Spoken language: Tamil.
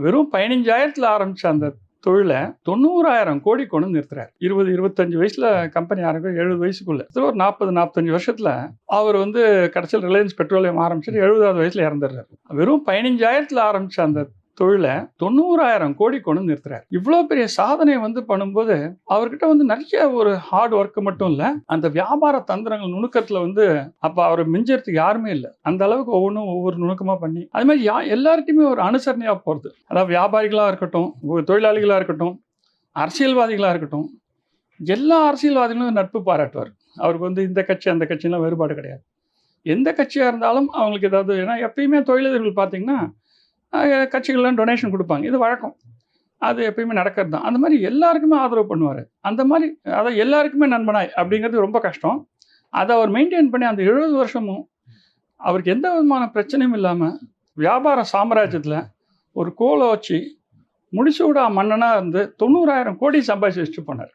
வெறும் 15,000த்துல ஆரம்பிச்ச அந்த தொழில 90,000 கோடி கொண்டு வந்து நிறுத்துறாரு. 20, 25 வயசுல கம்பெனி ஆரம்பிக்கும் 70 வயசுக்குள்ள. ஒரு 40, 45 வருஷத்துல அவர் வந்து கடைசியில் ரிலையன்ஸ் பெட்ரோலியம் ஆரம்பிச்சுட்டு 70வது வயசுல இறந்துடுறாரு. வெறும் 15,000த்துல ஆரம்பிச்ச அந்த தொழில 90,000 கோடி கொண்டு வந்து நிறுத்துறாரு. இவ்வளோ பெரிய சாதனை வந்து பண்ணும்போது அவர்கிட்ட வந்து நிறைய ஒரு ஹார்ட் ஒர்க் மட்டும் இல்ல, அந்த வியாபார தந்திரங்கள் நுணுக்கத்துல வந்து அப்ப அவரை மிஞ்சறதுக்கு யாருமே இல்ல. அந்த அளவுக்கு ஒவ்வொன்றும் ஒவ்வொரு நுணுக்கமா பண்ணி அது மாதிரி எல்லார்கிட்டையுமே ஒரு அனுசரணையா போறது. அதாவது வியாபாரிகளா இருக்கட்டும், தொழிலாளிகளா இருக்கட்டும், அரசியல்வாதிகளா இருக்கட்டும், எல்லா அரசியல்வாதிகளும் நட்பு பாராட்டுவார். அவருக்கு வந்து இந்த கட்சி அந்த கட்சிலாம் வேறுபாடு கிடையாது. எந்த கட்சியா இருந்தாலும் அவங்களுக்கு ஏதாவது ஏன்னா எப்பயுமே தொழிலதிபர்கள் பார்த்தீங்கன்னா கட்சிகள்லாம் டொனேஷன் கொடுப்பாங்க. இது வழக்கம். அது எப்பயுமே நடக்கிறது தான். அந்த மாதிரி எல்லாருக்குமே ஆதரவு பண்ணுவார். அந்த மாதிரி அதாவது எல்லாருக்குமே நண்பனாய் அப்படிங்கிறது ரொம்ப கஷ்டம். அதை அவர் மெயின்டைன் பண்ணி அந்த 70 வருஷமும் அவருக்கு எந்த விதமான பிரச்சனையும் இல்லாமல் வியாபார சாம்ராஜ்யத்தில் ஒரு கோலை வச்சு முடிசூடா மன்னனாக இருந்து 90,000 கோடி சம்பாதிச்சு வச்சுட்டு போனார்.